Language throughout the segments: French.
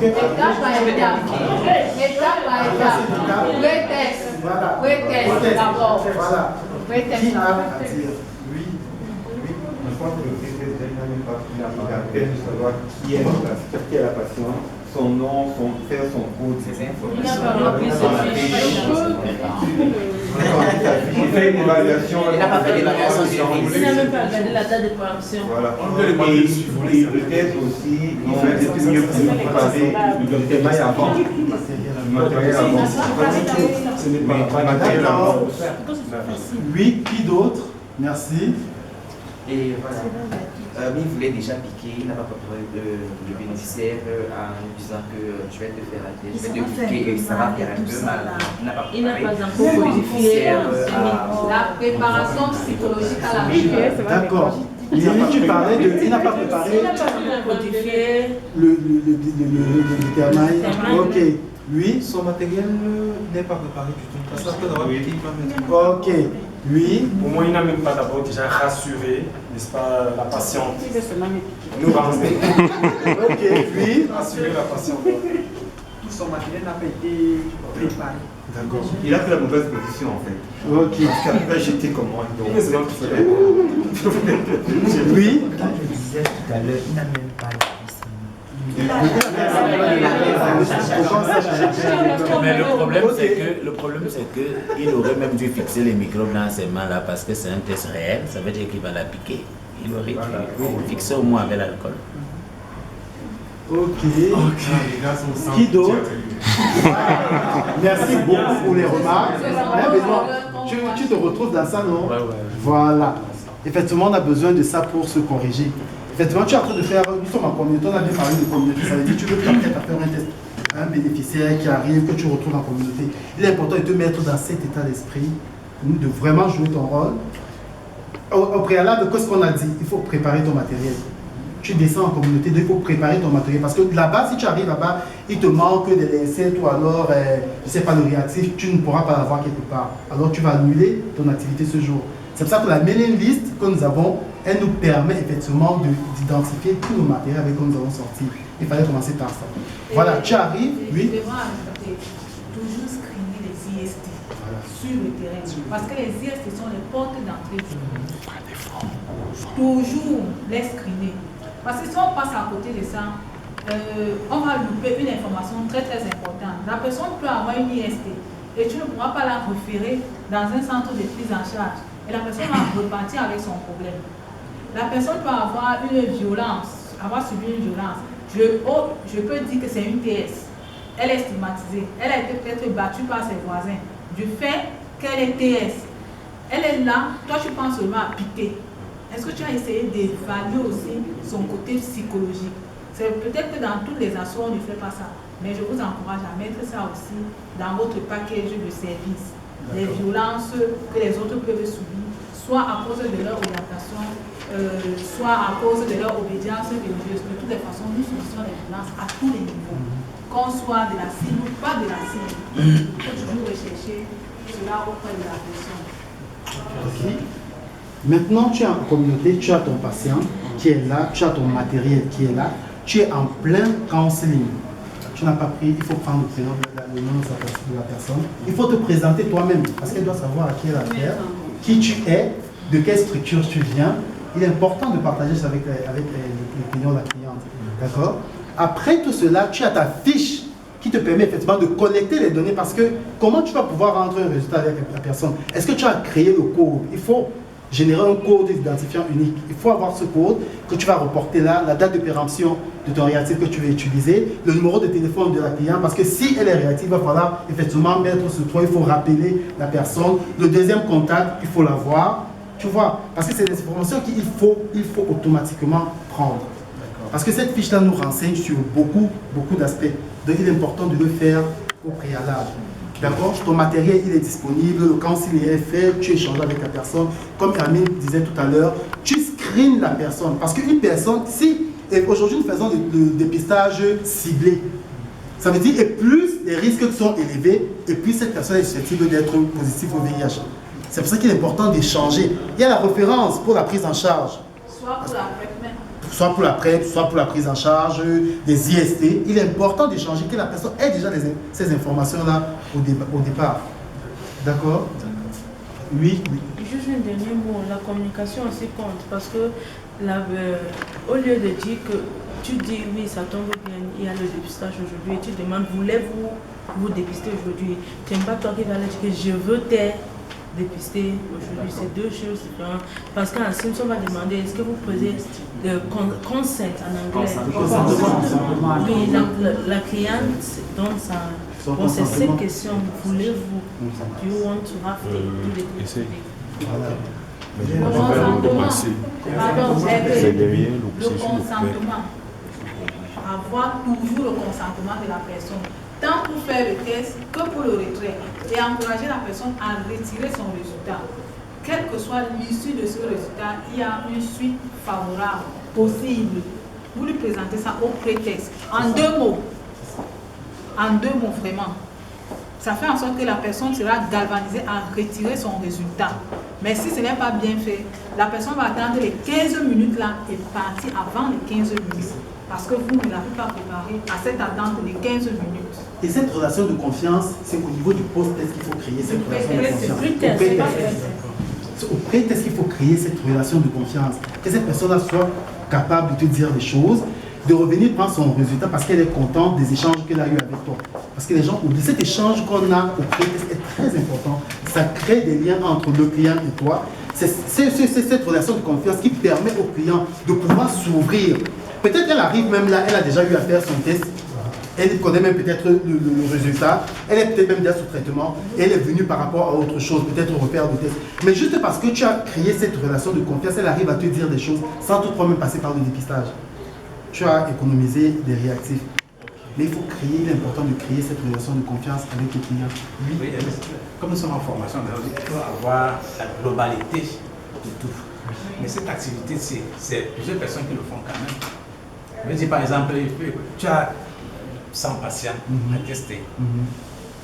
Étape par étape. Étape par étape. Prétexte. Prétexte d'abord. Voilà. Prétexte Qui a d'abord. à dire oui, oui. Je pense que le prétexte n'a même pas pris la peine de savoir qui est la patiente, son nom, faire son code. Il n'a pas rempli ce fichier. On fait une évaluation. Il n'a pas fait l'évaluation. Il n'a même pas regardé la date de corruption. Voilà. Et peut-être aussi, c'est mieux pour nous préparer le matériel avant. Le matériel avant. Le matériel avant. Oui, qui d'autre? Merci. Et voilà. Il voulait déjà piquer, il n'a pas préparé le bénéficiaire en lui disant que tu vas te faire la pièce, je vais te piquer et ça va faire un peu mal. Il n'a pas encore modifié La préparation psychologique à la vie. D'accord. Mais tu parlais de. Il n'a pas préparé modifié le détermine. Ok. Oui. Son matériel n'est pas préparé du tout. Parce que d'abord, il va mettre. Ok. Oui. Au moins, il n'a même pas d'abord déjà rassuré, n'est-ce pas, la patiente. Nous rassurer. Ok. Oui. Rassurer la patiente. Tout son matériel n'a pas été préparé. D'accord. Il a pris la mauvaise position en fait. Ok. Parce qu'après j'étais comme moi. Donc, Oui. Quand je disais tout à l'heure, il n'a même pas la Mais le problème c'est que il aurait même dû fixer les microbes dans ses mains là parce que c'est un test réel, ça veut dire qu'il va la piquer. Il aurait dû fixer au moins avec l'alcool. Ok. Qui d'autre? Merci beaucoup pour les remarques. Tu te retrouves dans ça, non? Voilà. Effectivement, on a besoin de ça pour se corriger. Effectivement, tu es en train de faire, nous sommes en communauté, on a bien parlé de communauté, ça veut dire que tu veux peut-être faire un test, un bénéficiaire qui arrive, que tu retrouves en communauté. Il est important de te mettre dans cet état d'esprit, de vraiment jouer ton rôle. Au préalable, qu'est-ce qu'on a dit? Il faut préparer ton matériel. Tu descends en communauté, il faut préparer ton matériel. Parce que là-bas, si tu arrives là-bas, il te manque des lancers ou alors, je ne sais pas, le réactif, tu ne pourras pas l'avoir quelque part. Alors tu vas annuler ton activité ce jour. C'est pour ça que la mailing list que nous avons, elle nous permet effectivement d'identifier tous nos matériels avec lesquels nous avons sorti. Il fallait commencer par ça. Voilà, tu arrives, oui. Toujours screener les IST sur le terrain. Parce que les IST sont les portes d'entrée. Toujours les screener. Parce que si on passe à côté de ça, on va louper une information très très importante. La personne peut avoir une IST et tu ne pourras pas la référer dans un centre de prise en charge. Et la personne va repartir avec son problème. La personne peut avoir une violence, avoir subi une violence. Je peux dire que c'est une TS. Elle est stigmatisée. Elle a été peut-être battue par ses voisins. Du fait qu'elle est TS, elle est là, toi tu penses seulement à piquer. Est-ce que tu as essayé d'évaluer aussi son côté psychologique? C'est peut-être que dans toutes les assos on ne fait pas ça. Mais je vous encourage à mettre ça aussi dans votre package de services. Les violences que les autres peuvent subir, soit à cause de leur orientation, soit à cause de leur obédience religieuse. De toutes les façons, nous subissons les violences à tous les niveaux. Qu'on soit de la cible ou pas de la cible. Il faut toujours rechercher cela auprès de la personne. Ok. Maintenant, tu es en communauté, tu as ton patient qui est là, tu as ton matériel qui est là, tu es en plein counseling. Tu n'as pas pris, il faut prendre le nom de la personne. Il faut te présenter toi-même parce qu'elle doit savoir à qui elle a affaire, qui tu es, de quelle structure tu viens. Il est important de partager ça avec les clients, la cliente. D'accord? Après tout cela, tu as ta fiche qui te permet effectivement de collecter les données parce que comment tu vas pouvoir rendre un résultat avec la personne? Est-ce que tu as créé le code? Il faut générer un code d'identifiant unique. Il faut avoir ce code que tu vas reporter là, la date de péremption de ton réactif que tu veux utiliser, le numéro de téléphone de la cliente, parce que si elle est réactive, il va falloir effectivement mettre sur toi, il faut rappeler la personne. Le deuxième contact, il faut l'avoir, tu vois, parce que c'est des informations qu'il faut automatiquement prendre. Parce que cette fiche-là nous renseigne sur beaucoup d'aspects. Donc il est important de le faire au préalable. D'accord? Ton matériel, il est disponible, quand il est fait, tu échanges avec la personne. Comme Camille disait tout à l'heure, tu screens la personne. Parce qu'une personne, et aujourd'hui nous faisons le dépistage ciblé. Ça veut dire, et plus les risques sont élevés, et plus cette personne est susceptible d'être positive au VIH. C'est pour ça qu'il est important d'échanger. Il y a la référence pour la prise en charge. Soit pour la PrEP même. soit pour la PrEP, soit pour la prise en charge des IST, il est important d'échanger, que la personne ait déjà ces informations-là au départ. D'accord? Oui. Juste un dernier mot, la communication aussi compte parce que au lieu de dire que tu dis oui, ça tombe bien, il y a le dépistage aujourd'hui et tu demandes voulez-vous vous dépister aujourd'hui, tu n'aimes pas toi qui vas aller dire que je veux dépister aujourd'hui, c'est deux choses différentes. Parce qu'en Simpson va demander est-ce que vous posez le consent en anglais? Oui, la cliente donne sa. Bon, c'est cette question, voulez-vous? Do you want to have the consentement. Avoir toujours le consentement de la personne, tant pour faire le test que pour le retrait, et encourager la personne à retirer son résultat. Quelle que soit l'issue de ce résultat, il y a une suite favorable possible. Vous lui présentez ça au pré-test, en deux mots. En deux mots vraiment. Ça fait en sorte que la personne sera galvanisée à retirer son résultat. Mais si ce n'est pas bien fait, la personne va attendre les 15 minutes là et partir avant les 15 minutes. Parce que vous ne l'avez pas préparé à cette attente de 15 minutes. Et cette relation de confiance, c'est au niveau du post-test qu'il faut créer cette relation de confiance. C'est au pré-test qu'il faut créer cette relation de confiance. Que cette personne-là soit capable de te dire des choses, de revenir prendre son résultat parce qu'elle est contente des échanges qu'elle a eu avec toi. Parce que les gens oublient, cet échange qu'on a au pré-test est très important. Ça crée des liens entre le client et toi. C'est cette relation de confiance qui permet au client de pouvoir s'ouvrir. Peut-être qu'elle arrive même là, elle a déjà eu à faire son test. Elle connaît même peut-être le résultat. Elle est peut-être même déjà sous traitement. Et elle est venue par rapport à autre chose, peut-être refaire le test. Mais juste parce que tu as créé cette relation de confiance, elle arrive à te dire des choses sans toutefois même passer par le dépistage. Tu as économisé des réactifs. Mais il faut créer, il est important de créer cette relation de confiance avec le client. Oui, comme nous sommes en formation, il faut avoir la globalité de tout. Mais cette activité, c'est plusieurs personnes qui le font quand même. Je veux dire, par exemple, tu as 100 patients à tester.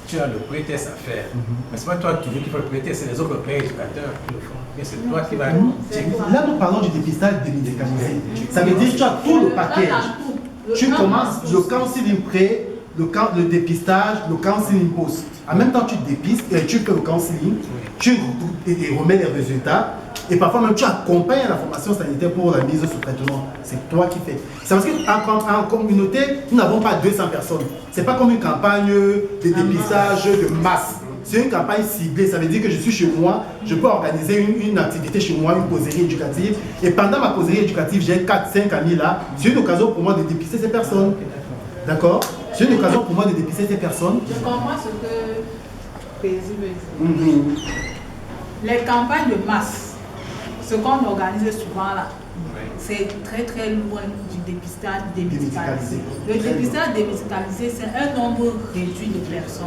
Tu as le pré-test à faire. Mais c'est pas toi qui fais le pré-test, c'est les autres pré-éducateurs qui le font. Mais c'est toi qui vas... Là, nous parlons du dépistage démédicalisé. Ça veut dire que tu as tout le package. Tu commences le counseling pré, le dépistage, le counseling post. En même temps, tu dépistes, tu fais le counseling, tu remets les résultats. Et parfois même tu accompagnes la formation sanitaire pour la mise sous traitement. C'est toi qui fais. C'est parce qu'en communauté, nous n'avons pas 200 personnes. Ce n'est pas comme une campagne de dépistage de masse. C'est une campagne ciblée. Ça veut dire que je suis chez moi, je peux organiser une activité chez moi, une causerie éducative. Et pendant ma causerie éducative, j'ai 4-5 amis là. C'est une occasion pour moi de dépister ces personnes. D'accord? C'est une occasion pour moi de dépister ces personnes. Je comprends ce que Pézi veut dire. Les campagnes de masse, ce qu'on organise souvent là, c'est très très loin du dépistage démédicalisé. Le dépistage démédicalisé, c'est un nombre réduit de personnes.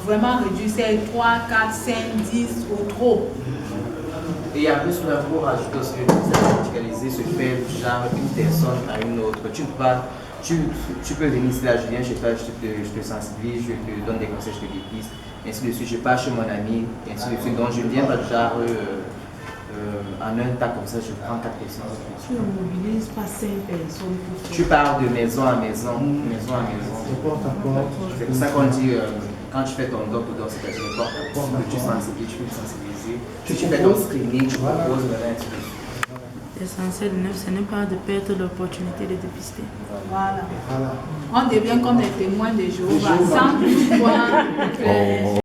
Vraiment réduit, c'est 3, 4, 5, 10 ou trop. Et en plus, pour rajouter ce que le dépistage médicalisé se fait genre une personne à une autre. Tu peux venir ici là, je viens chez toi, je te sensibilise, je te donne des conseils, je te dépiste, ainsi de suite. Je pars chez mon ami, ainsi de suite. Donc je viens pas genre en un tas comme ça, je prends 4 personnes. Tu ne mobilises pas 5 personnes pour faire. Tu pars de maison à maison, maison à maison. C'est pour ça qu'on dit, quand tu fais ton doc ou c'est-à-dire porte à porte, tu sensibilises, tu peux sensibiliser. Tu fais ton screening, tu proposes, ainsi de suite. L'essentiel, ce n'est pas de perdre l'opportunité de dépister. Voilà. On devient comme des témoins de Jéhovah, sans plus voir.